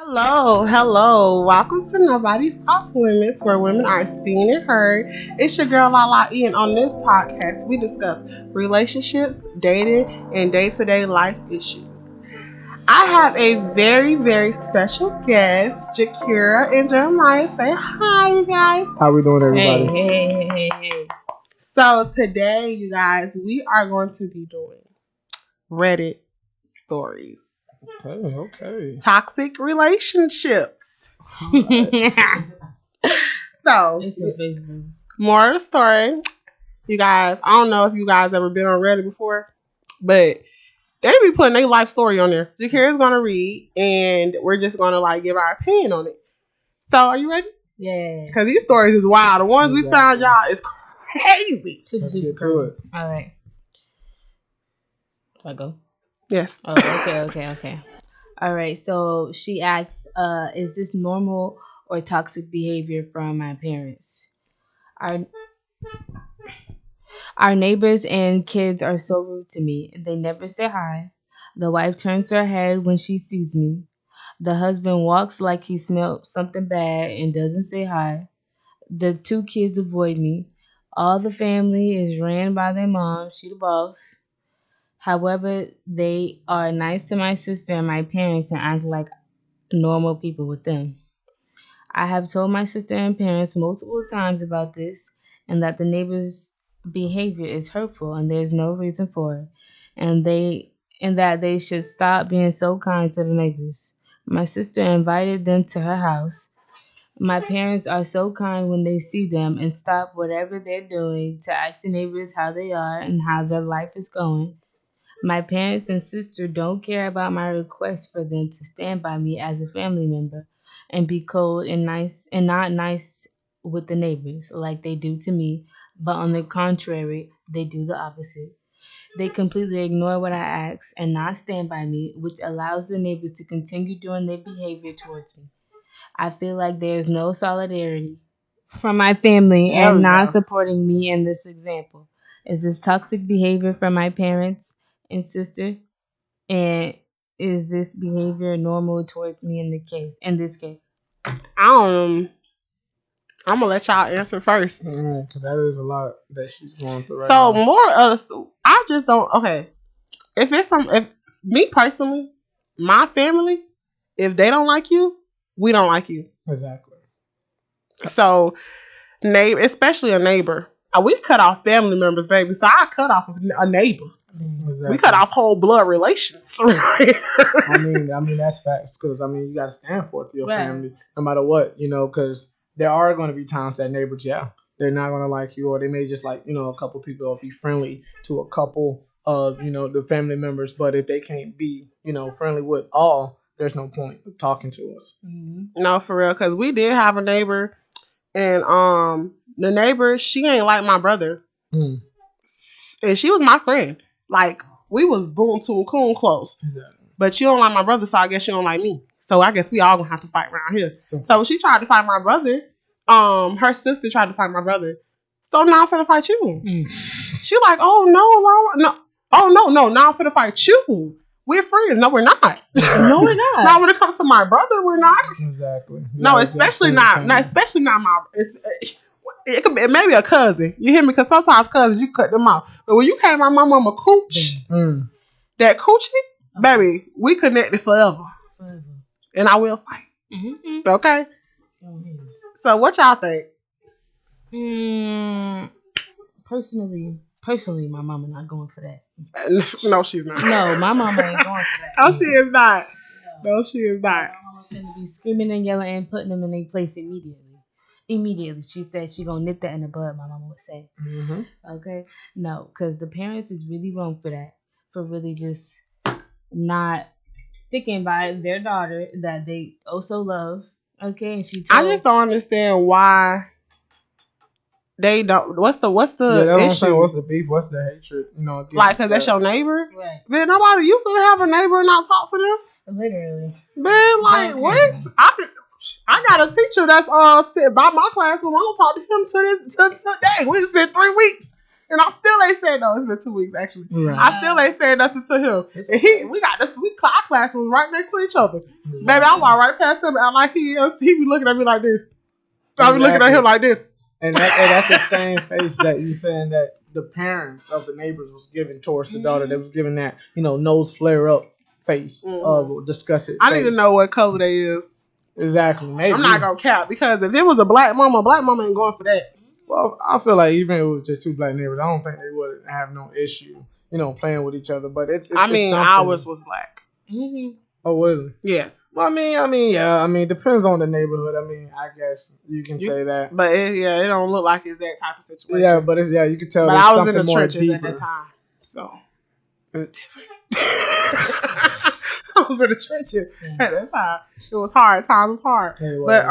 Hello. Welcome to Nobody's Off Limits, where women are seen and heard. It's your girl Lala E, and on this podcast, we discuss relationships, dating, and day-to-day life issues. I have a very, very special guest, Jakira and Jeremiah. Say hi, you guys. How we doing, everybody? Hey. So today, you guys, we are going to be doing Reddit stories. Okay. Toxic relationships. So, more of the story. You guys, I don't know if you guys ever been on Reddit before, but they be putting their life story on there. Zakira's going to read, and we're just going to give our opinion on it. So, are you ready? Yeah. Because these stories is wild. The ones we found, y'all, is crazy. Let's get to it. All right. Do I go? Yes. Oh, okay. All right. So she asks, is this normal or toxic behavior from my parents? Our neighbors and kids are so rude to me. They never say hi. The wife turns her head when she sees me. The husband walks like he smelled something bad and doesn't say hi. The two kids avoid me. All the family is ran by their mom. She the boss. However, they are nice to my sister and my parents and act like normal people with them. I have told my sister and parents multiple times about this and that the neighbors' behavior is hurtful and there's no reason for it. And that they should stop being so kind to the neighbors. My sister invited them to her house. My parents are so kind when they see them and stop whatever they're doing to ask the neighbors how they are and how their life is going. My parents and sister don't care about my request for them to stand by me as a family member and be cold and nice and not nice with the neighbors like they do to me, but on the contrary, they do the opposite. They completely ignore what I ask and not stand by me, which allows the neighbors to continue doing their behavior towards me. I feel like there's no solidarity from my family and not supporting me in this example. Is this toxic behavior from my parents and sister? And is this behavior normal towards me in this case? I'm going to let y'all answer first. That is a lot that she's going through right So, now. more of the... I just don't... Okay. If me personally, my family, if they don't like you, we don't like you. Exactly. So, especially a neighbor. We cut off family members, baby. So I cut off a neighbor. Exactly. We cut off whole blood relations. Right? I mean that's facts because you got to stand for it to your family no matter what, because there are going to be times that neighbors, they're not going to like you, or they may just like, a couple people will be friendly to a couple of, the family members, but if they can't be, friendly with all, there's no point of talking to us. Mm-hmm. No, for real, because we did have a neighbor, and the neighbor, she ain't like my brother, and she was my friend. Like, we was boom to coon close. Exactly. But you don't like my brother, so I guess you don't like me. So I guess we all gonna have to fight around here. So she tried to fight my brother. Her sister tried to fight my brother. So now I'm finna fight you. She like, oh no, Laura, no. Oh no, now I'm finna fight you. We're friends. No, we're not. No, we're not. Now when it comes to my brother, we're not. Exactly. No, especially not. No, especially not my. It could be maybe a cousin. You hear me? Because sometimes cousins you cut them off. But when you came my mama cooch, that coochie, baby, we connected forever. And I will fight. Mm-hmm. Okay. So what y'all think? Personally, my mama not going for that. No, she's not. No, my mama ain't going for that. No, she is not. No, she is not. My mama's gonna be screaming and yelling and putting them in their place immediately. Immediately, she said she gonna nip that in the bud. My mama would say, Okay, no, because the parents is really wrong for that. For really just not sticking by their daughter that they also love. Okay, and I just don't understand why they don't. What's the issue? What's the beef? What's the hatred? Like, because that's your neighbor. Right. Man, nobody. You could have a neighbor and not talk to them. Literally. Man, like what? I got a teacher that's sit by my classroom. I don't talk to him to today. We spent 3 weeks. And I still ain't said no. It's been 2 weeks actually. Right. I still ain't said nothing to him. And we got this. Our classrooms right next to each other. Exactly. Baby, I walk right past him. And like he be looking at me like this. I be looking at him like this. And that's the same face that you saying that the parents of the neighbors was giving towards the daughter. They was giving that, nose flare up face of disgusted. I need to know what color they is. Exactly. Maybe. I'm not gonna cap because if it was a black mama ain't going for that. Well, I feel like even if it was just two black neighbors, I don't think they would have no issue, playing with each other. But it's ours was black. Mm-hmm. Oh, was it? Yes. Well, yeah. Depends on the neighborhood. I guess you can say that. But it don't look like it's that type of situation. Yeah, but you can tell. But I was in the trenches deeper. at that time, so it's different. I was in the trenches at that time. It was hard. Times was hard. Anyway. But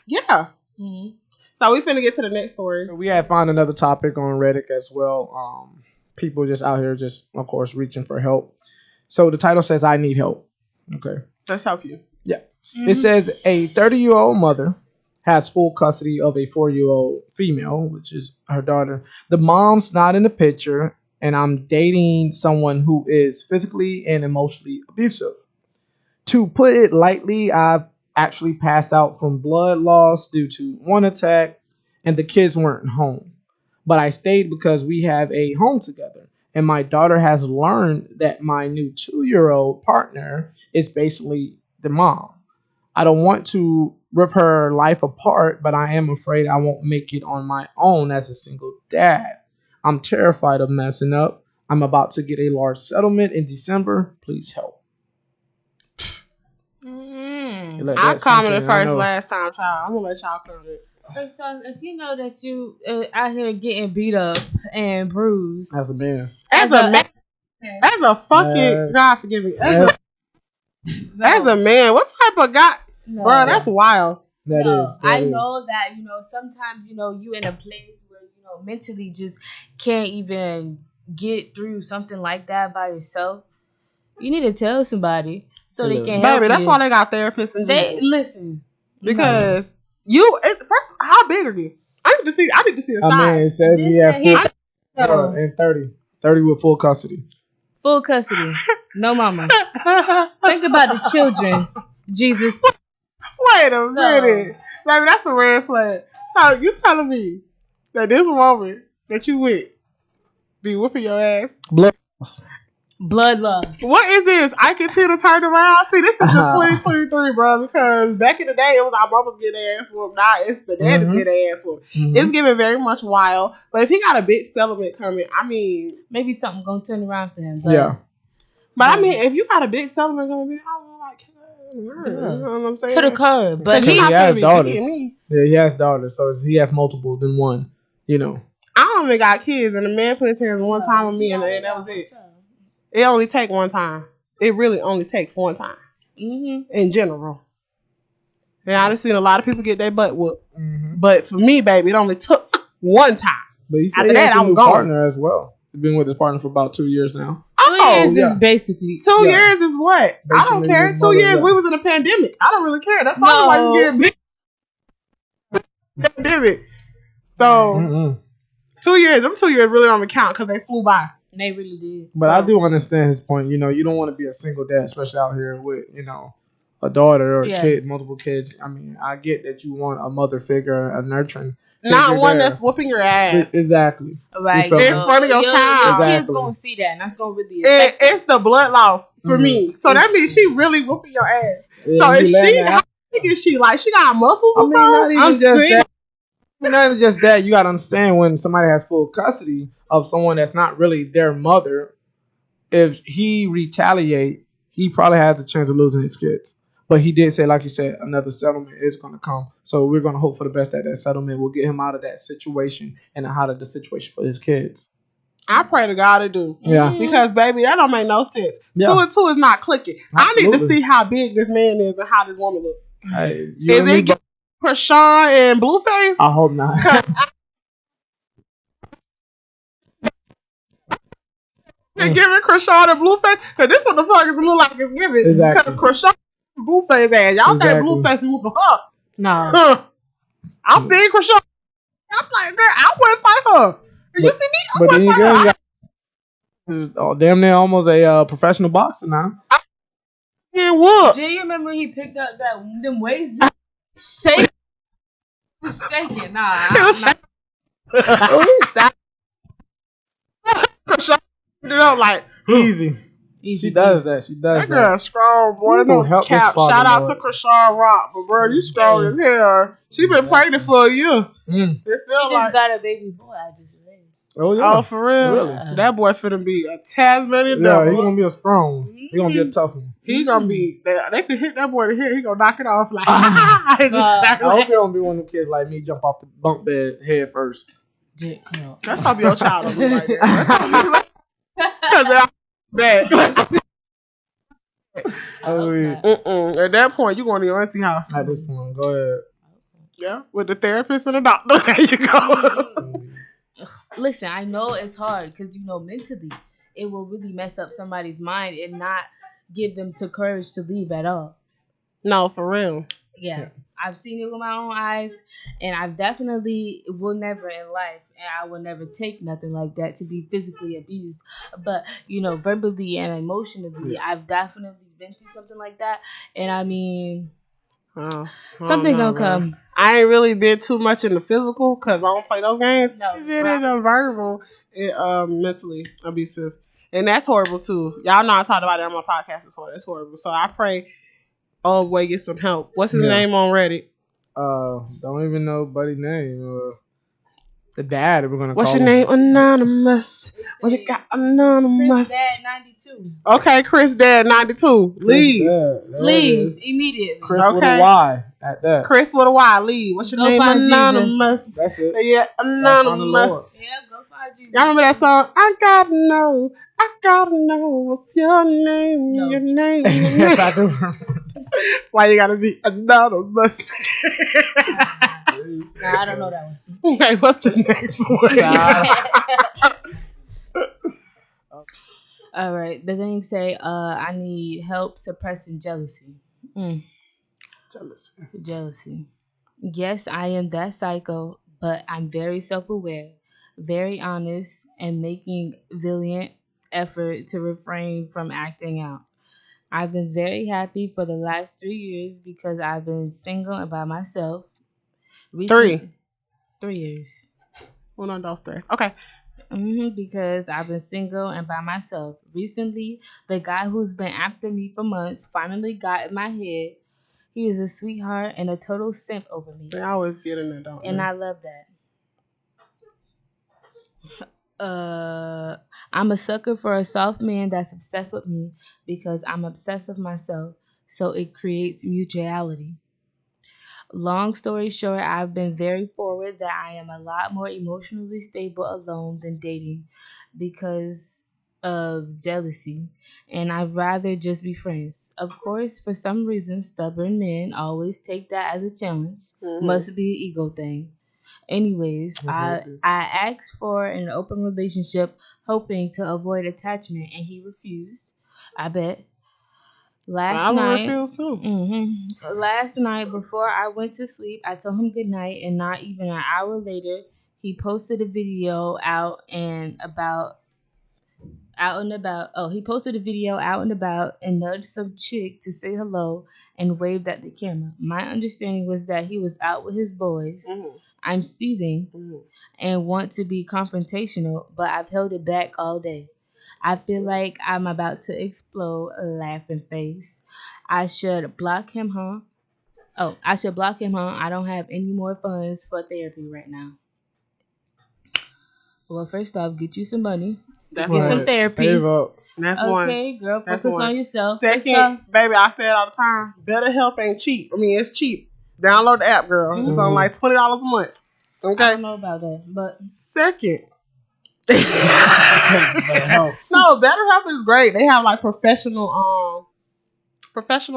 yeah. Mm-hmm. So we finna get to the next story. We had found another topic on Reddit as well. People just out here, of course, reaching for help. So the title says, I need help. Okay. Let's help you. Yeah. Mm-hmm. It says a 30-year-old mother has full custody of a 4-year-old female, which is her daughter. The mom's not in the picture, and I'm dating someone who is physically and emotionally abusive. To put it lightly, I've actually passed out from blood loss due to one attack, and the kids weren't home. But I stayed because we have a home together. And my daughter has learned that my new 2-year-old partner is basically the mom. I don't want to rip her life apart, but I am afraid I won't make it on my own as a single dad. I'm terrified of messing up. I'm about to get a large settlement in December. Please help. I commented first last time, child. I'm going to let y'all comment. First time, if you know that you out here getting beat up and bruised. As a man. As a fucking, God forgive me. As a man, what type of guy? No. Bro, that's wild. That is. Know that, sometimes, you in a place where, mentally just can't even get through something like that by yourself. You need to tell somebody so they can help you. Baby, that's why they got therapists and listen. Because first, how big are you? I need to see the size. I mean, it says he has full and 30 with full custody. Full custody. No mama. Think about the children. Jesus. Wait a minute. Baby, that's a red flag. So you telling me that this woman that you with be whooping your ass? Blood loss. What is this? I continue to turn around. See, this is the 2023, bro. Because back in the day, it was our mamas getting their ass whooped. Now it's the daddies getting their ass whooped. Mm-hmm. It's giving very much wild. But if he got a big settlement coming, I mean, maybe something gonna turn around for him. Yeah. But I mean, if you got a big settlement coming, I was like, you know what I'm saying? To the curb. But he has daughters. Yeah, he has daughters, so he has multiple than one. I don't even got kids, and the man put his hands one time on me, and that was it. It only take one time. It really only takes one time. Mm-hmm. In general. And I've seen a lot of people get their butt whooped. Mm-hmm. But for me, baby, it only took one time. But he said he has a new partner as well. He's been with his partner for about 2 years now. 2 years is basically... 2 years is what? Basically, I don't care. 2 years, we was in a pandemic. I don't really care. That's probably why he's getting big. Pandemic. So, 2 years. Them 2 years really don't count because they flew by. They really did. But I do understand his point. You don't want to be a single dad, especially out here with, a daughter or a kid, multiple kids. I mean, I get that you want a mother figure, a nurturing figure. Not one that's whooping your ass. Exactly. Right. In front of your child. Your kids going to see that, and that's going to really it's the blood loss for me. So that means she really whooping your ass. Yeah, so is she, how big is she? Like, she got muscles or something? Not even just that. Not just that. You got to understand when somebody has full custody of someone that's not really their mother, if he retaliate, he probably has a chance of losing his kids. But he did say, like you said, another settlement is going to come. So we're going to hope for the best that settlement will get him out of that situation and out of the situation for his kids. I pray to God to do. Yeah. Because, baby, that don't make no sense. Yeah. 2 and 2 is not clicking. Absolutely. I need to see how big this man is and how this woman looks. Hey, is it Krishan and Blueface? I hope not. They're giving Krishan and Blueface? Because this what the fuck is look like it's giving. Exactly. Because Krishan and Blueface ass. Y'all think Blueface is whooping her? No. I've seen Krishan. I'm like, girl, I wouldn't fight her. You see me? But then again, damn near almost a professional boxer now. Yeah, what? Do you remember when he picked up them weights? Shake, shaking. Nah, It was like Easy. She does that. She does that girl strong, boy. People No help this cap. father, Shout out Lord. to Krishan Rock, but bro, you strong as hell. She been pregnant for a year. Mm. It She feel just got a baby boy. I just read. Oh yeah. Oh, for real? Really? That boy finna be a Tasmanian Yeah, devil. he gonna be a strong one. He gonna be a tough one. He gonna be. They could hit that boy to hit. He gonna knock it off like. I hope he don't be one of the kids like me, jump off the bunk bed head first. That's how your child don't be like that. That's how be like. Because they're bad. At that point, you going to your auntie house. At this point, go ahead. Yeah, with the therapist and the doctor. There you go. Listen, I know it's hard because mentally it will really mess up somebody's mind and not give them the courage to leave at all. No, for real. Yeah. I've seen it with my own eyes, and I definitely will never in life, and I will never take nothing like that to be physically abused. But verbally and emotionally, I've definitely been through something like that, and I mean, something gonna come. I ain't really been too much in the physical because I don't play those games. No, I've been in the verbal and mentally abusive, and that's horrible too. Y'all know I talked about it on my podcast before. That's horrible. So I pray. Oh, boy, get some help. What's his name on Reddit? Don't even know buddy's name. The dad, we're gonna What's call your him. name? Anonymous. What you got? Anonymous. Chris Dad 92. Okay, Chris Dad 92. Leave. Leave immediately. Chris with a Y at that. Chris with a Y. Leave. What's your name? Anonymous. Jesus. That's it. Yeah, Anonymous. Yeah, go find Jesus. Y'all remember that song? I gotta know. What's your name? No. Your name. Yes, I do. Why you gotta be anonymous? Nah, I don't know that one. Hey, what's the next one? All right. The thing say, I need help suppressing jealousy. Jealousy. Yes, I am that psycho, but I'm very self-aware, very honest, and making valiant effort to refrain from acting out. I've been very happy for the last 3 years because I've been single and by myself. 3 years. Well, no, those 3. Okay. Because I've been single and by myself. Recently, the guy who's been after me for months finally got in my head. He is a sweetheart and a total simp over me. They always get in there, don't they? And I love that. I'm a sucker for a soft man that's obsessed with me because I'm obsessed with myself. So it creates mutuality. Long story short, I've been very forward that I am a lot more emotionally stable alone than dating because of jealousy, and I'd rather just be friends. Of course, for some reason, stubborn men always take that as a challenge. Must be an ego thing. Anyways, I asked for an open relationship, hoping to avoid attachment, and he refused. I bet. Last night, refuse too. Last night, before I went to sleep, I told him good night, and not even an hour later, he posted a video out and about. He posted a video out and about and nudged some chick to say hello and waved at the camera. My understanding was that he was out with his boys. I'm seething and want to be confrontational, but I've held it back all day. I feel like I'm about to explode, laughing face. I should block him, huh? Oh, I should block him, huh? I don't have any more funds for therapy right now. Well, first off, get you some money. Get some therapy. Save up. That's one. Okay, girl, focus on yourself. Second, baby, I say it all the time. BetterHelp ain't cheap. I mean, it's cheap. Download the app, girl. It's on like $20 a month. Okay. I don't know about that, but second. No, BetterHelp is great. They have like professional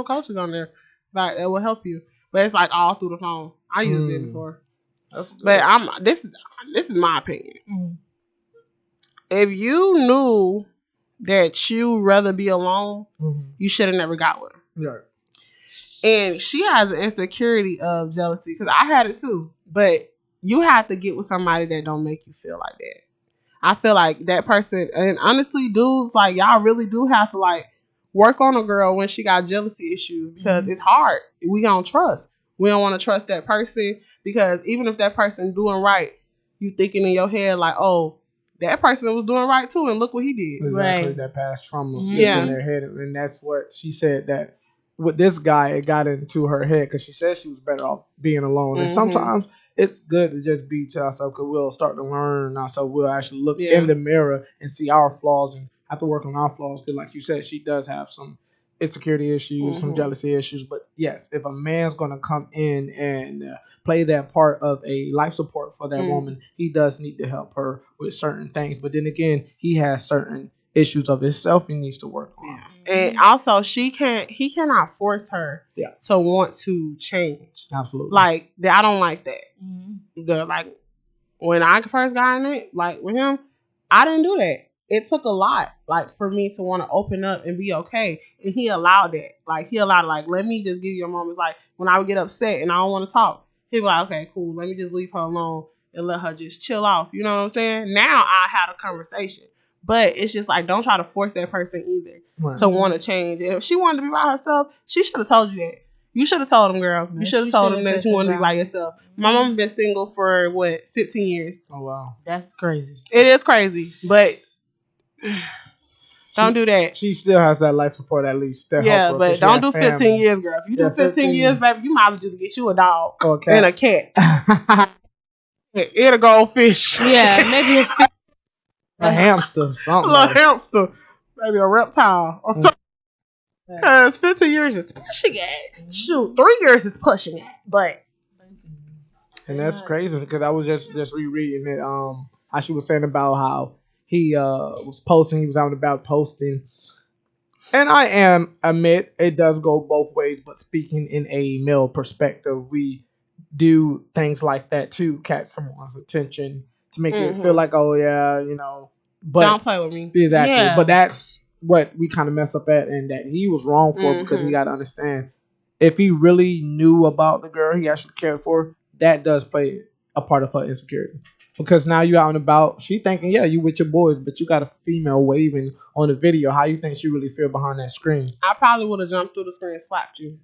coaches on there like that will help you. But it's like all through the phone. I used it before. But this is my opinion. If you knew that you'd rather be alone, you should have never got with her. Yeah. And she has an insecurity of jealousy because I had it too. But you have to get with somebody that don't make you feel like that. I feel like that person, and honestly, dudes, like y'all really do have to like work on a girl when she got jealousy issues because it's hard. We don't trust. We don't want to trust that person because even if that person doing right, you thinking in your head like, oh, that person was doing right too, and look what he did. Exactly, Right. that past trauma just in their head, and that's what she said that with this guy, it got into her head because she said she was better off being alone. And sometimes it's good to just be to ourselves because we'll start to learn ourselves. We'll actually look in the mirror and see our flaws and have to work on our flaws. Because, like you said, she does have some insecurity issues, some jealousy issues. But yes, if a man's going to come in and play that part of a life support for that woman, he does need to help her with certain things. But then again, he has certain issues of himself he needs to work on. And also he cannot force her to want to change. Absolutely. Like I don't like that. Like when I first got in it, like with him, I didn't do that. It took a lot, like, for me to want to open up and be okay. And he allowed that. Like, let me just give you a moment. It's like, when I would get upset and I don't want to talk, he'd be like, okay, cool. Let me just leave her alone and let her just chill off. You know what I'm saying? Now I had a conversation. But it's just like, don't try to force that person either to want to change. And if she wanted to be by herself, she should have told you that. You should have told him, girl. You should have told him that you want to be by yourself. My mom been single for, 15 years. Oh, wow. That's crazy. It is crazy, but don't do that. She still has that life support at least. Yeah, but don't do 15 years, girl. If you do 15 years, baby, you might as well just get you a dog and a cat. And a goldfish. Yeah, maybe a hamster. Something. A little hamster. Maybe a reptile or something. Because 15 years is pushing it. Shoot, 3 years is pushing it. But. And that's crazy because I was just rereading it. How she was saying about how he was posting, he was out and about posting. And I admit it does go both ways, but speaking in a male perspective, we do things like that to catch someone's attention, to make it feel like, oh yeah, but don't play with me. Exactly. Yeah. But that's what we kind of mess up at, and that he was wrong for because he got to understand if he really knew about the girl he actually cared for, that does play a part of her insecurity. Because now you out and about, she thinking, yeah, you with your boys, but you got a female waving on the video. How you think she really feel behind that screen? I probably would have jumped through the screen and slapped you.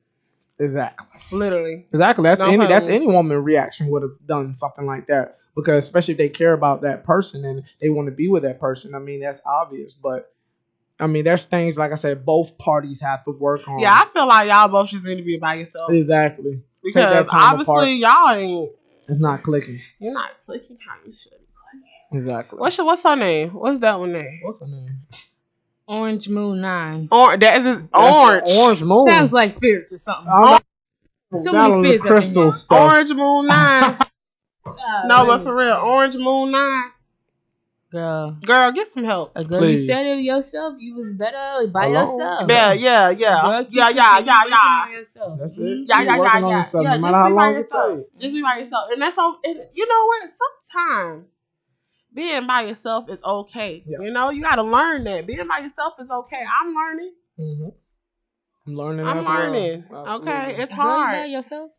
Exactly. Literally. Exactly. That's any woman reaction would have done something like that. Because especially if they care about that person and they want to be with that person. I mean, that's obvious. But, I mean, there's things, like I said, both parties have to work on. Yeah, I feel like y'all both just need to be by yourself. Exactly. Because obviously y'all ain't. It's not clicking. You're not clicking how you should be clicking. Exactly. What's her name? What's that one name? What's her name? Orange Moon 9. That is orange. Orange Moon. Sounds like spirits or something. Too many spirits. Crystal stuff. Orange Moon 9. No, but for real, Orange Moon 9. Girl, get some help. A girl, please. You said it yourself. You was better by yourself. Yeah. Girl, That's it. Yeah. No matter how long it takes. Just be by yourself, and that's all. You know what? Sometimes being by yourself is okay. Yeah. You got to learn that being by yourself is okay. I'm learning. I'm learning. Well. Okay, it's hard. Girl, you by yourself?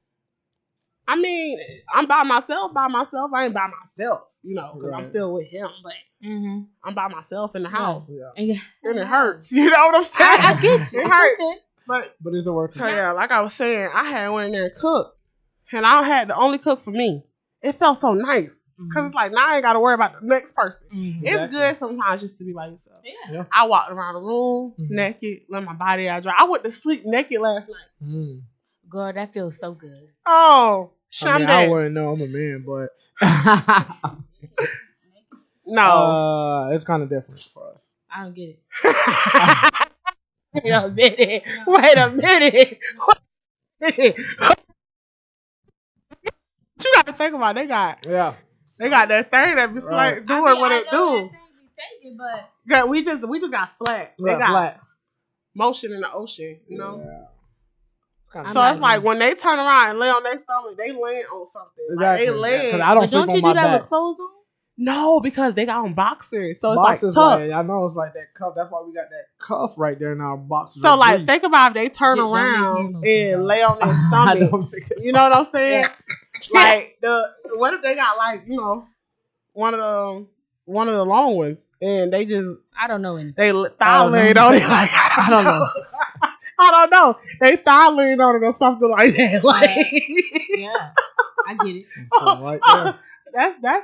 I mean, I'm by myself. I ain't by myself, because I'm still with him. But I'm by myself in the house, and it hurts. You know what I'm saying? I get you. It hurts, but it's a work. So yeah, like I was saying, I had went in there and cooked, and I had to only cook for me. It felt so nice because it's like now I ain't got to worry about the next person. It's good sometimes just to be by yourself. Yeah. I walked around the room naked, let my body out dry. I went to sleep naked last night. Girl, that feels so good. Oh. I wouldn't know. I'm a man, but no, it's kind of different for us. I don't get it. Wait a minute. Wait a minute. You got to think about it. They got that thing that be like doing what it do. But we just got flat. They got flat motion in the ocean. Yeah. So it's like when they turn around and lay on their stomach, they land on something. Exactly. Like they land. Because I don't sleep on my back. Don't you do that with clothes on? No, because they got on boxers. So it's boxers like tough. I know it's like that cuff. That's why we got that cuff right there in our boxers. So like think about if they turn around and lay on their stomach. You know what I'm saying? Yeah. Like what if they got like, one of them one of the long ones, and they just I don't know any. they thigh leaned on it. Like I don't know. I don't know. They thigh leaned on it or something like that. Like Yeah, I get it. So right there.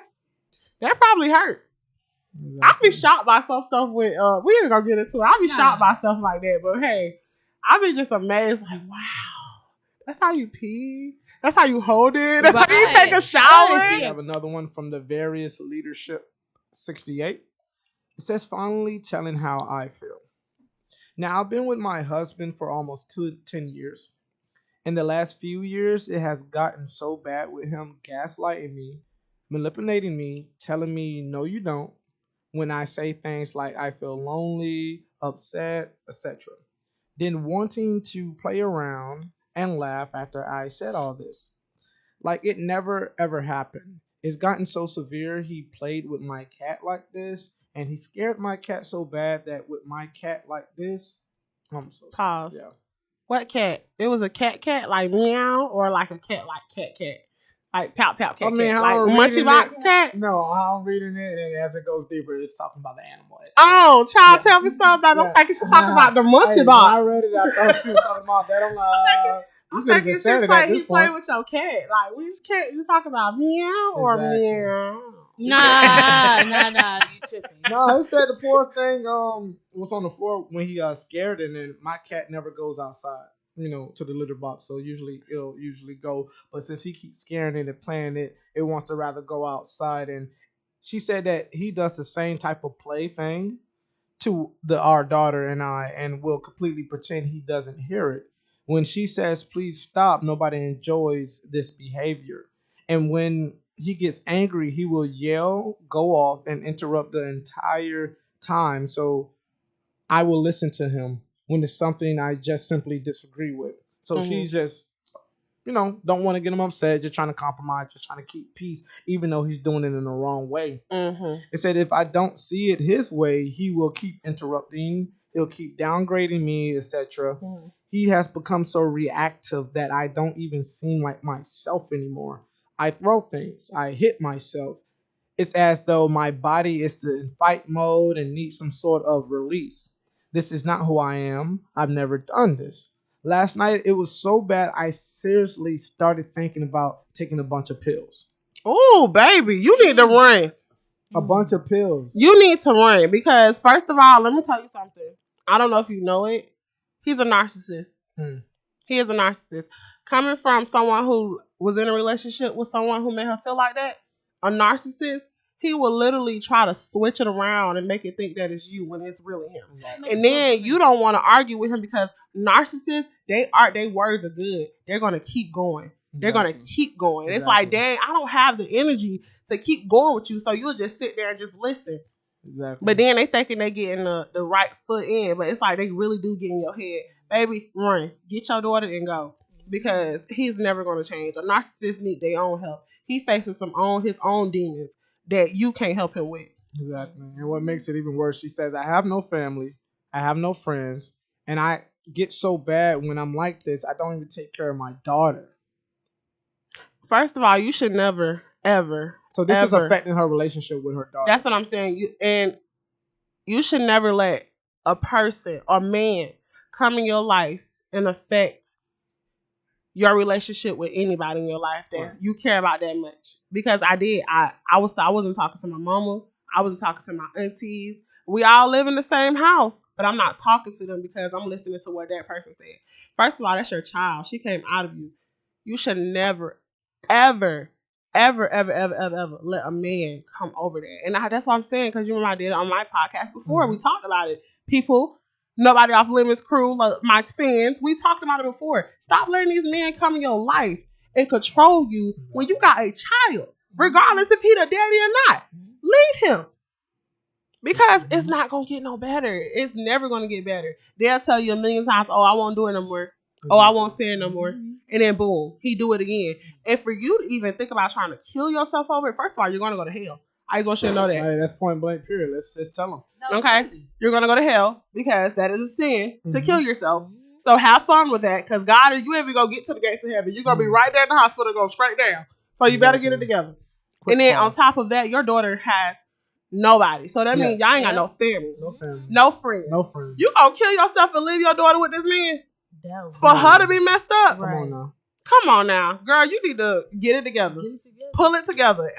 that probably hurts. Exactly. I be shocked by some stuff with we ain't gonna get into it. I be shocked by stuff like that, but hey, I be just amazed, like, wow, that's how you pee, that's how you hold it, that's how you take a shower. We have another one from the Various Leadership 68. It says, finally telling how I feel. Now, I've been with my husband for almost 10 years. In the last few years, it has gotten so bad with him gaslighting me, manipulating me, telling me, no, you don't, when I say things like I feel lonely, upset, etc. Then wanting to play around and laugh after I said all this. Like it never ever happened. It's gotten so severe, he played with my cat like this, and he scared my cat so bad that with my cat like this, I'm so Pause. Yeah. What cat? It was a cat like meow, or like a cat like cat, like pout cat. I mean, cat. Like Munchie Box cat. No, I'm reading it, and as it goes deeper, it's talking about the animal. Oh, child, tell me something about. I'm thinking she's talking about the Munchie Box. I read it. I thought she was talking about that. I'm like, you could have just said it at this he point. Play with your cat. Like, which cat you talking about? Meow or meow? Nah. You tripping. No, he said the poor thing was on the floor when he got scared, and then my cat never goes outside, to the litter box. So it'll usually go, but since he keeps scaring it and playing it, it wants to rather go outside. And she said that he does the same type of play thing to our daughter and I, and will completely pretend he doesn't hear it. When she says, please stop, nobody enjoys this behavior. And when he gets angry, he will yell, go off, and interrupt the entire time. So I will listen to him when it's something I just simply disagree with. So she's just, don't want to get him upset, just trying to compromise, just trying to keep peace, even though he's doing it in the wrong way. It said, if I don't see it his way, he will keep interrupting, he'll keep downgrading me, etc. He has become so reactive that I don't even seem like myself anymore. I throw things, I hit myself. It's as though my body is in fight mode and needs some sort of release. This is not who I am. I've never done this. Last night, it was so bad, I seriously started thinking about taking a bunch of pills. Oh, baby, you need to run. A bunch of pills. You need to run because, first of all, let me tell you something. I don't know if you know it. He's a narcissist. He is a narcissist. Coming from someone who was in a relationship with someone who made her feel like that, a narcissist, he will literally try to switch it around and make it think that it's you when it's really him. And then you don't want to argue with him because narcissists, their words are good. They're going to keep going. They're going to keep going. It's like, dang, I don't have the energy to keep going with you. So you'll just sit there and just listen. Exactly. But then they thinking they getting the right foot in. But it's like they really do get in your head. Baby, run. Get your daughter and go. Because he's never going to change. A narcissist need their own help. He faces his own demons that you can't help him with. Exactly. And what makes it even worse, she says, I have no family. I have no friends. And I get so bad when I'm like this, I don't even take care of my daughter. First of all, you should never, ever. So this is affecting her relationship with her daughter. That's what I'm saying. You should never let a person or man come in your life and affect your relationship with anybody in your life that you care about that much. Because I did. I wasn't talking to my mama. I wasn't talking to my aunties. We all live in the same house, but I'm not talking to them because I'm listening to what that person said. First of all, that's your child. She came out of you. You should never, ever, ever, ever, ever, ever, ever let a man come over there. And that's what I'm saying, because you remember I did it on my podcast before. We talked about it. People, Nobody Off Limits crew, my fans, we talked about it before. Stop letting these men come in your life and control you when you got a child, regardless if he the daddy or not. Leave him. Because it's not going to get no better. It's never going to get better. They'll tell you a million times, oh, I won't do it no more. Oh, I won't say it no more. And then boom, he do it again. And for you to even think about trying to kill yourself over it, first of all, you're going to go to hell. I just want you to know that. Hey, that's point blank period. Let's just tell them. No, okay? You're going to go to hell because that is a sin to kill yourself. So have fun with that, because God, you ain't even going to get to the gates of heaven. You're going to be right there in the hospital going straight down. So you better get it together. And then on top of that, your daughter has Nobody. So that means Yes. y'all ain't got no family. No family. No friends. No friends. You gonna kill yourself and leave your daughter with this man? That For her to be messed up? Come on now. Come on now. Girl, you need to get it together. Pull it together.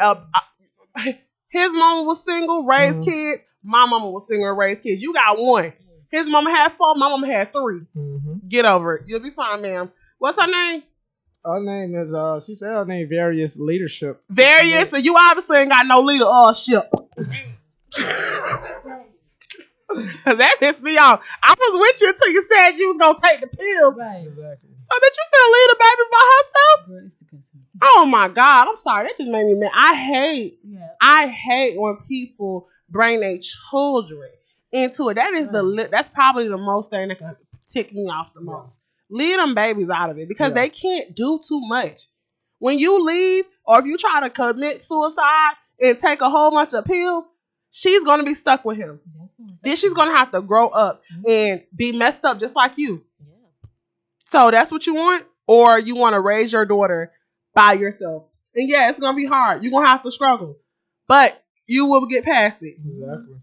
His mama was single, raised kids. My mama was single and raised kids. You got one. His mama had 4. My mama had 3. Get over it. You'll be fine, ma'am. What's her name? Her name is she said her name Various Leadership. Various, and you obviously ain't got no leadership. Cause that pissed me off. I was with you until you said you was gonna take the pills. Right. Exactly. So bitch, you finna leave the baby by herself? Oh my God, I'm sorry. That just made me mad. I hate when people bring their children into it. That is that's probably the most thing that can tick me off the most. Leave them babies out of it because they can't do too much. When you leave, or if you try to commit suicide and take a whole bunch of pills, she's gonna be stuck with him. Then she's gonna have to grow up and be messed up just like you. So that's what you want? Or you want to raise your daughter by yourself. And yeah, it's going to be hard. You're going to have to struggle. But you will get past it. Exactly.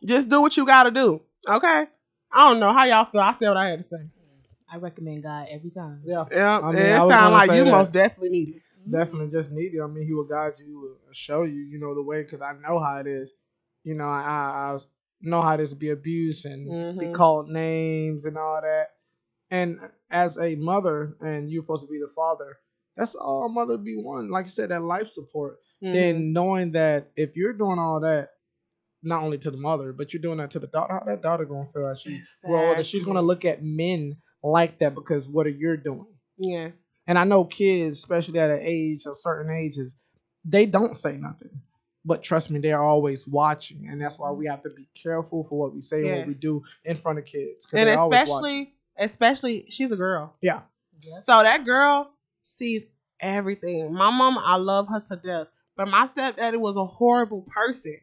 Just do what you got to do. Okay? I don't know how y'all feel. I said what I had to say. I recommend God every time. Yeah. I mean, it sounds like you most definitely need it. Definitely just need it. I mean, he will guide you, show you, you know, the way, because I know how it is. You know, I know how it is to be abused and be called names and all that. And as a mother, and you're supposed to be the father, that's all a mother be one. Like you said, that life support. Then knowing that if you're doing all that, not only to the mother, but you're doing that to the daughter, how that daughter gonna feel as she grow older? She's gonna look at men like that because what are you doing? Yes. And I know kids, especially at an age of certain ages, they don't say nothing. But trust me, they're always watching. And that's why we have to be careful for what we say and what we do in front of kids. And especially, she's a girl. Yeah. So that girl sees everything. My mama, I love her to death. But my stepdaddy was a horrible person.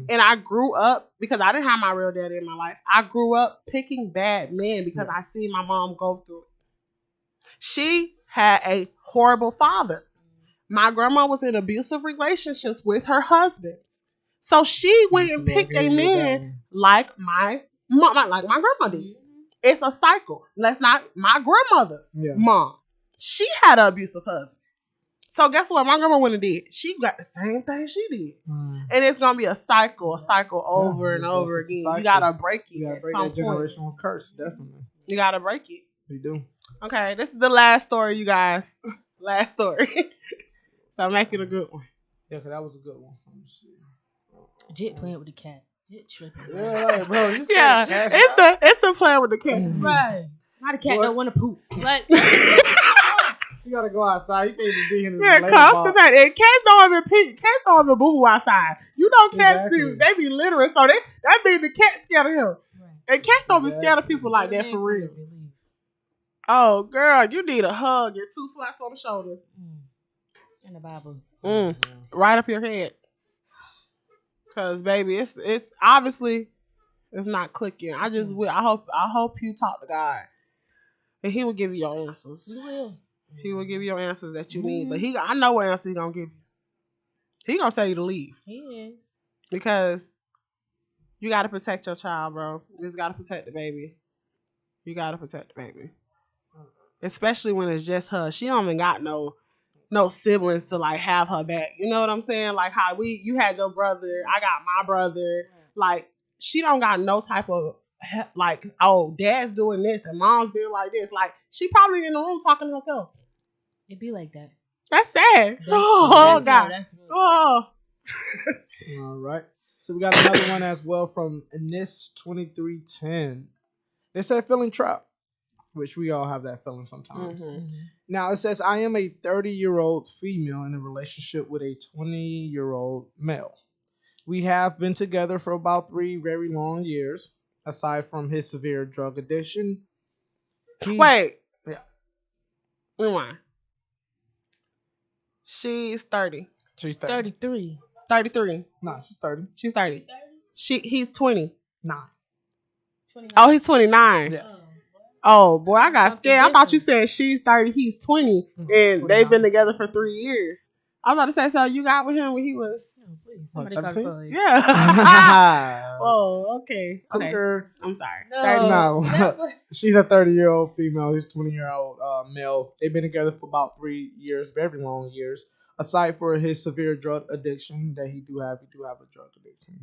And I grew up, because I didn't have my real daddy in my life, I grew up picking bad men because I seen my mom go through it. She had a horrible father. My grandma was in abusive relationships with her husbands. So she went and picked a man like my grandma did. It's a cycle. That's not my grandmother's mom. She had an abusive husband. So guess what? My grandma went and did. She got the same thing she did. And it's going to be a cycle over and over again. You got to break it at some point. Generational curse, definitely. You got to break it. You do. Okay, this is the last story, you guys. Last story. So make it a good one. Yeah, because that was a good one. Let me see. Jit playing with the cat. Jit tripping. Yeah, right, bro. You it's the playing with the cat. Right. Why the cat don't want to poop? Like, you gotta go outside. You can't even be in the constipated. And cats don't even pee. Cats don't even boo outside. You know cats do. They be littering, so that means the cat scared of him. Right. And cats don't be scared of people like that for real. Oh, girl, you need a hug and 2 slaps on the shoulder. And the Bible. Right up your head. Cause baby, it's obviously it's not clicking. I hope you talk to God. And he will give you your answers. He will. He will give you your answers that you need. But I know what answer he's gonna give you. He gonna tell you to leave. He is. Because you gotta protect your child, bro. You just gotta protect the baby. You gotta protect the baby. Especially when it's just her. She don't even got no siblings to like have her back. You know what I'm saying? Like how you had your brother, I got my brother. Like she don't got no type of like, oh, dad's doing this and mom's being like this. Like she probably in the room talking to herself. It be like that. That's sad. Oh God. Oh. All right. So we got another one as well from Nis2310. They said feeling trapped, which we all have that feeling sometimes. Now it says, I am a 30-year-old female in a relationship with a 20-year-old male. We have been together for about 3 very long years. Aside from his severe drug addiction. Wait. Yeah. Rewind. She's 30. She's 30. 33. 33. No, she's 30. She's 30. He's 29. 29. Oh, he's 29. Yes. Oh, boy, I got scared. I thought you said she's 30, he's 20, and 29. They've been together for 3 years. I was about to say, so you got with him when he was... please. What, Somebody call the 17? police. Yeah. Oh, okay. Okay. Cougar. I'm sorry. No. She's a 30-year-old female. He's 20-year-old male. They've been together for about 3 years, very long years. Aside for his severe drug addiction that he do have a drug addiction.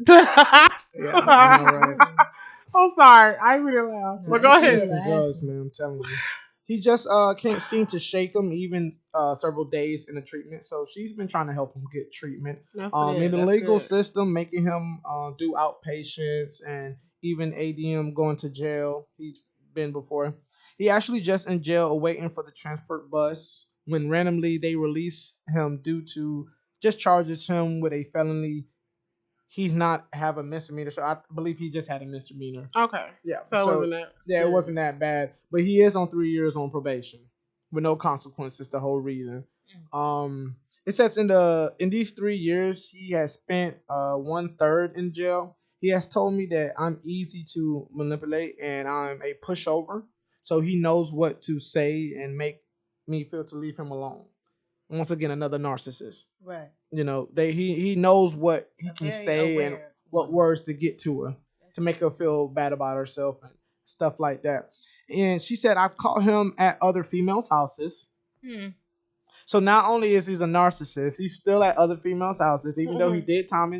Yeah, I know, right? I'm sorry. I really laugh. But go ahead. Some drugs, man. I'm telling you. He just can't seem to shake him even several days in the treatment. So she's been trying to help him get treatment. In the legal system, making him do outpatients and even ADM going to jail. He's been before. He actually just in jail awaiting for the transport bus when randomly they release him due to just charges him with a felony. He's not have a misdemeanor, so I believe he just had a misdemeanor. Okay. Yeah. So it wasn't that serious. It wasn't that bad. But he is on 3 years on probation with no consequences. The whole reason. It says in these 3 years he has spent 1/3 in jail. He has told me that I'm easy to manipulate and I'm a pushover. So he knows what to say and make me feel to leave him alone. Once again, another narcissist. Right. You know, he knows what he can say and what words to get to her to make her feel bad about herself and stuff like that. And she said, I've caught him at other females' houses. So not only is he a narcissist, he's still at other females' houses, even though he did time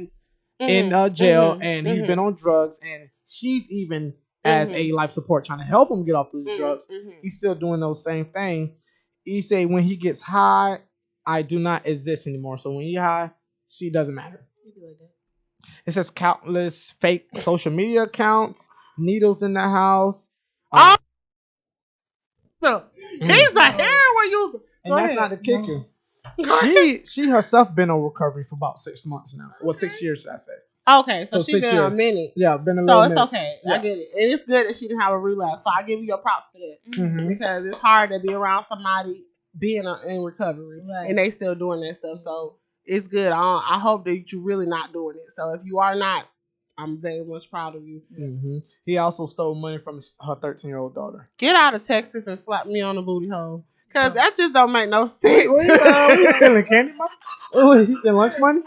in jail and he's been on drugs. And she's even as a life support trying to help him get off those drugs. He's still doing those same thing. He say when he gets high, I do not exist anymore. So when you're high, she doesn't matter. It says countless fake social media accounts, needles in the house. So he's a heroin user. And that's not the kicker. She herself been on recovery for about 6 months now. Well, 6 years, I say. Okay, so she's been a minute. Yeah, been a little minute. So it's okay. Yeah. I get it. And it's good that she didn't have a relapse. So I give you your props for that. Because it's hard to be around somebody being in recovery and they still doing that stuff. So it's good. I hope that you're really not doing it. So if you are not, I'm very much proud of you. He also stole money from her 13-year-old daughter. Get out of Texas and slap me on the booty hole. Because that just don't make no sense. He's stealing candy money? Oh, he's stealing lunch money?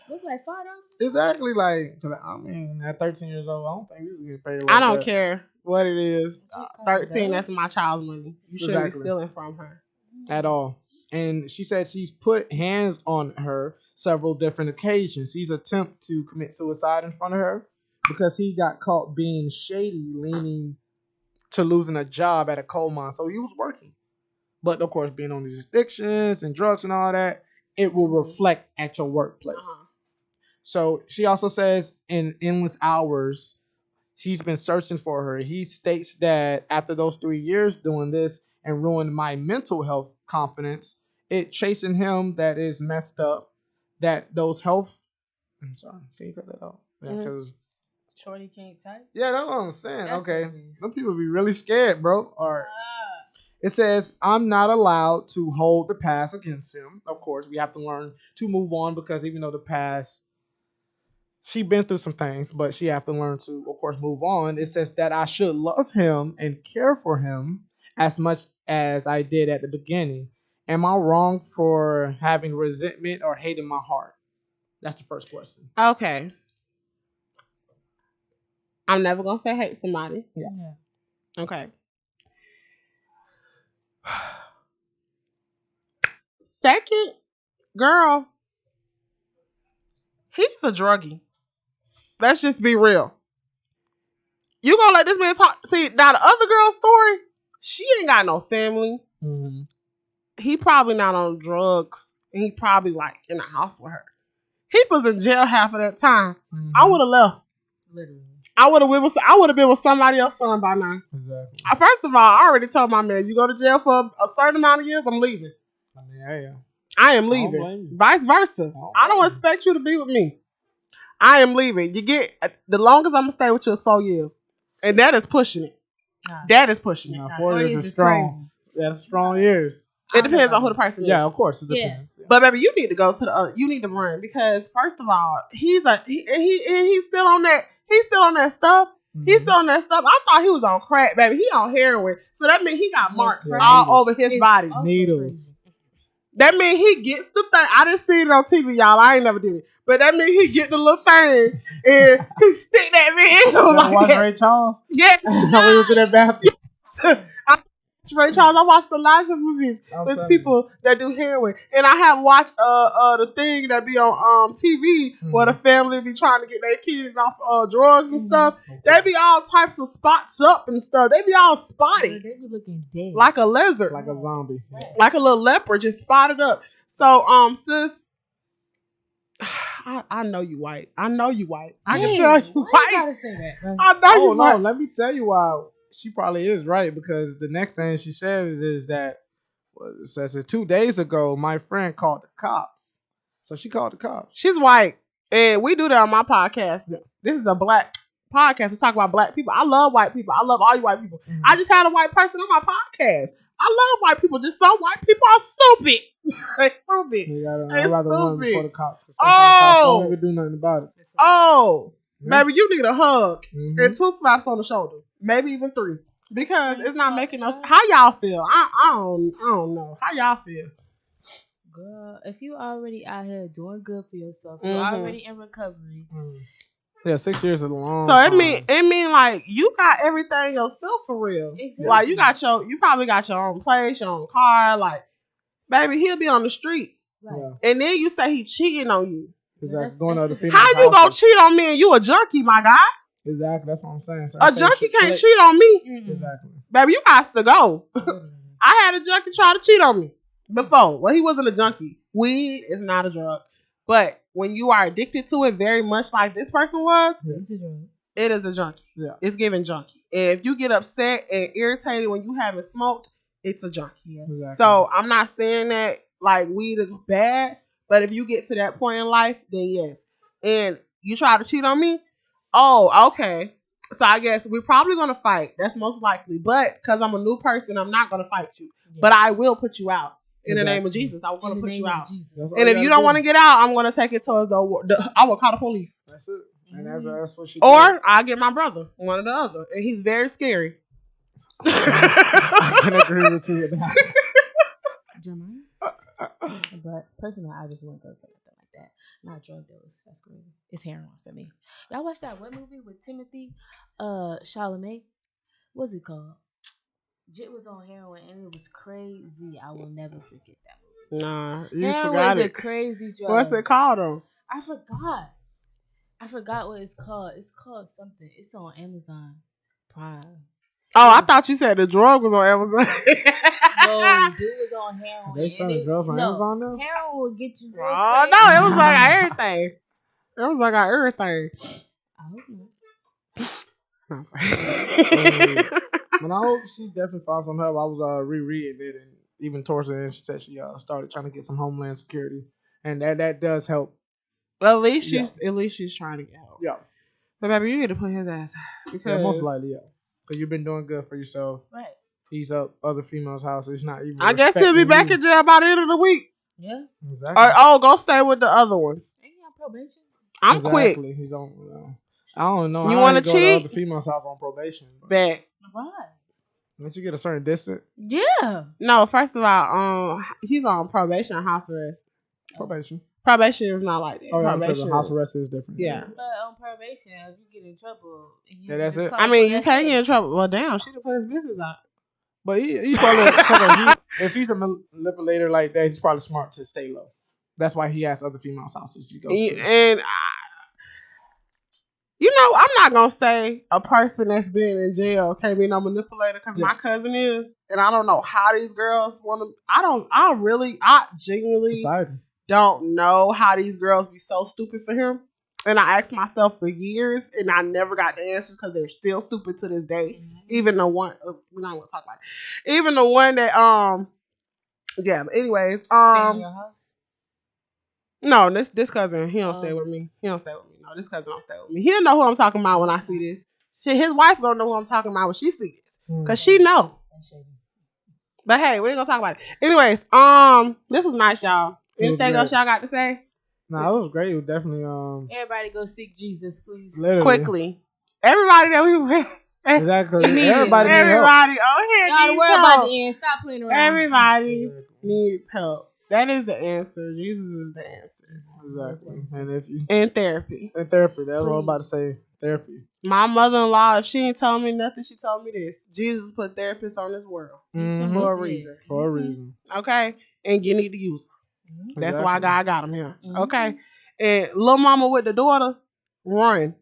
What's like $5? Exactly, like, cause I mean, at 13 years old, I don't think we get paid like I don't that. care what it is. 13, that's my child's money. You shouldn't be stealing from her. At all. And she said she's put hands on her several different occasions. He's attempted to commit suicide in front of her because he got caught being shady, leaning to losing a job at a coal mine. So he was working. But of course, being on these addictions and drugs and all that, it will reflect at your workplace. So she also says in endless hours, he's been searching for her. He states that after those 3 years doing this and ruined my mental health confidence, it chasing him that is messed up. That those health. I'm sorry, can you cut that out? Yeah, because Shorty can't type. Yeah, that's what I'm saying. Okay, some people be really scared, bro. All right. It says, I'm not allowed to hold the past against him. Of course, we have to learn to move on because even though the past, she been through some things, but she have to learn to, of course, move on. It says that I should love him and care for him as much as I did at the beginning. Am I wrong for having resentment or hate in my heart? That's the first question. Okay. I'm never going to say hate somebody. Yeah. Okay. Second, girl, he's a druggie. Let's just be real. You gonna let this man talk? See, now the other girl's story, she ain't got no family. He probably not on drugs. And he probably like in the house with her. He was in jail half of that time. I would have left. Literally. I would have been with somebody else's son by now. Exactly. First of all, I already told my man, you go to jail for a certain amount of years, I'm leaving. I mean, I am leaving. Vice versa. I don't expect you to be with me. I am leaving. You get the longest I'm gonna stay with you is 4 years, and that is pushing it. That is pushing it. 4 years is strong. That's strong years. It depends on who the person is. Yeah, of course, it depends. Yeah. But baby, you need to go to the. You need to run because first of all, he's still on that. He's still on that stuff. He's still on that stuff. I thought he was on crack, baby. He on heroin, so that means he got marks all over his body. Needles. That means he gets the thing. I didn't see it on TV, y'all. I ain't never did it. But that means he get the little thing and he stick that man in him like watch that. Ray Charles? Yeah. We went to that bathroom. I Ray Charles. I watched a lot of movies with people that do heroin, and I have watched the thing that be on TV where the family be trying to get their kids off drugs and stuff. Okay. They be all types of spots up and stuff. They be all spotty. They be looking dead, like a lizard, like a zombie, like a little leopard, just spotted up. So sis, I know you white. I know you white. I can tell you white. You gotta say that, right? I know you white. Let me tell you why. She probably is right, because the next thing she says is that, it says that 2 days ago, my friend called the cops. So she called the cops. She's white, and we do that on my podcast. Yeah. This is a black podcast. We talk about black people. I love white people. I love all you white people. Mm-hmm. I just had a white person on my podcast. I love white people. Just some white people are stupid. They're stupid. I'd rather run before the cops. Because sometimes cops don't even do nothing about it. Baby, you need a hug and 2 slaps on the shoulder. Maybe even 3. Because it's not making us. How y'all feel? I don't know. How y'all feel? Girl, if you already out here doing good for yourself, you're already in recovery. Yeah, 6 years is a long So time. it mean like you got everything yourself for real. Exactly. Like you probably got your own place, your own car. Like, baby, he'll be on the streets. Right. Yeah. And then you say he cheating on you. Exactly. Going to other people's How you gonna cheat on me and you a junkie, my guy? Exactly. That's what I'm saying. So a junkie can't cheat on me. Exactly. Baby, you got to go. I had a junkie try to cheat on me before. Well, he wasn't a junkie. Weed is not a drug. But when you are addicted to it very much like this person was, it is a junkie. Yeah. It's giving junkie. And if you get upset and irritated when you haven't smoked, it's a junkie. Yeah. Exactly. So I'm not saying that like weed is bad, but if you get to that point in life, then yes. And you try to cheat on me, oh, okay. So I guess we're probably going to fight. That's most likely. But because I'm a new person, I'm not going to fight you. Yeah. But I will put you out. In the name of Jesus, I'm going to put you out. And if you don't want to get out, I'm going to take it towards I will call the police. That's it. And that's what she Or did. I'll get my brother, one or the other. And he's very scary. I can agree with you with that. Jeremiah? But personally, I just wouldn't go for nothing like that. Not drug dealers. That's crazy. It's heroin for me. Y'all watched that one movie with Timothy Chalamet? What's it called? Jit was on heroin and it was crazy. I will never forget that movie. Nah, you forgot it. A crazy drug. What's it called though? I forgot what it's called. It's called something. It's on Amazon Prime. Oh, I thought you said the drug was on Amazon. No, dude was on heroin. They selling drugs on Amazon now? Heroin will get you real crazy. No, it was like everything. It was like everything. I hope not. When I hope she definitely found some help. I was rereading it, and even towards the end, she said she started trying to get some homeland security, and that does help. Well, at least she's trying to get help. Yeah, but baby, you need to put his ass because most likely, yeah, because you've been doing good for yourself. Right. He's up other females' house. It's not even. I guess he'll be back in jail by the end of the week. Yeah, exactly. Or go stay with the other ones. Ain't he on probation? I'm quick. He's on. I don't know. You want to cheat? The female's house on probation. Bet. Why? Don't you get a certain distance? Yeah. No, first of all, he's on probation, house arrest. Probation. Probation is not like that. Oh, probation. House arrest is different. Yeah. But on probation, if you get in trouble, that's it. I mean, you can't get in trouble. Well, damn, she done put his business out. But he probably if he's a manipulator like that, he's probably smart to stay low. That's why he has other females' houses he goes to. And you know, I'm not gonna say a person that's been in jail can't be no manipulator because my cousin is, and I don't know how these girls want to. I genuinely don't know how these girls be so stupid for him. And I asked myself for years, and I never got the answers because they're still stupid to this day. Mm-hmm. Even the one we're not gonna talk about it. Even the one that yeah. But anyways, stay in your house? No, this cousin he don't stay with me. He don't stay with me. No, this cousin don't stay with me. He'll know who I'm talking about when I see this. Shit, his wife gonna know who I'm talking about when she sees this because she know. But hey, we ain't gonna talk about it. Anyways, this was nice, y'all. Anything else y'all got to say? Nah, it was great. It was definitely Everybody go seek Jesus, please. Literally. Quickly. Everybody that we went. Exactly. Everybody on here. Y'all worry about the end. Stop playing around. Everybody needs help. That is the answer. Jesus is the answer. Exactly. And if you in therapy. that's what I was about to say. Therapy. My mother-in-law, if she ain't told me nothing, she told me this. Jesus put therapists on this world for a reason. For a reason. Okay? And you need to use them. Exactly. That's why God got them here. Okay? And little mama with the daughter, run.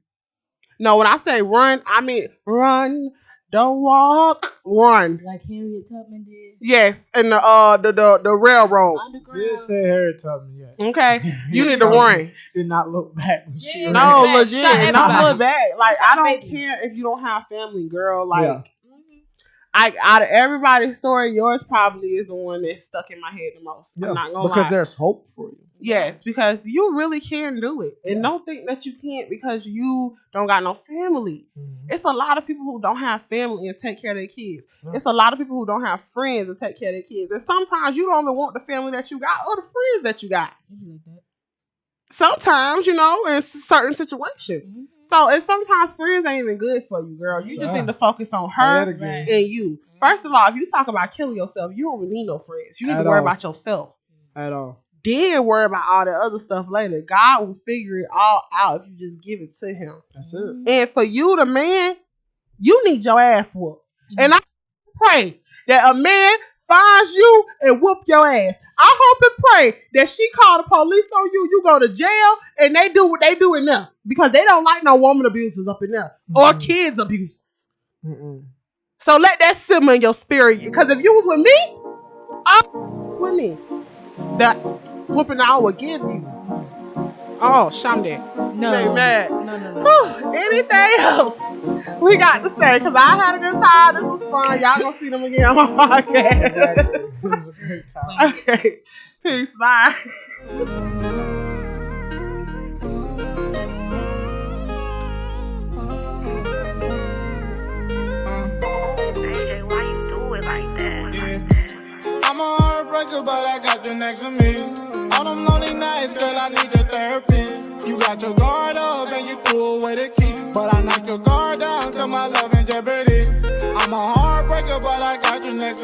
No, when I say run, I mean run. Don't walk, run. Like Harriet Tubman did. Yes, and the railroad. Did say Harriet Tubman, yes. Okay, you need to run. Did not look back. When she No, ran. legit, not look back. Like I don't care if you don't have family, girl. Like out of everybody's story, yours probably is the one that's stuck in my head the most. Yeah, I'm not gonna because lie. there's hope for you. Yes, because you really can do it. And don't think that you can't because you don't got no family. It's a lot of people who don't have family and take care of their kids. It's a lot of people who don't have friends and take care of their kids. And sometimes you don't even want the family that you got or the friends that you got. Sometimes, in certain situations. So, and sometimes friends ain't even good for you, girl. You just need to focus on her and you. First of all, if you talk about killing yourself, you don't even need no friends. You need to worry about yourself. At all. Then worry about all the other stuff later. God will figure it all out if you just give it to him. That's it. And for you, the man, you need your ass whooped. And I pray that a man finds you and whoop your ass. I hope and pray that she call the police on you, you go to jail, and they do what they do in there. Because they don't like no woman abusers up in there. Or kids abusers. So let that simmer in your spirit. Because if you was with me, with me. That whooping I would give you. Oh, Shamde. No. You ain't mad. No. Anything else we got to say? Because I had a good time. This was fun. Y'all gonna see them again on my podcast. Exactly. It was a great time. Okay. Peace. Bye. AJ, why you do it like that? Yeah. I'm a heartbreaker, but I got you next to me. All them lonely nights, girl, I need your therapy. You got your guard up and you threw away the key. But I knocked your guard down, cause my love in jeopardy. I'm a heartbreaker, but I got you next to me.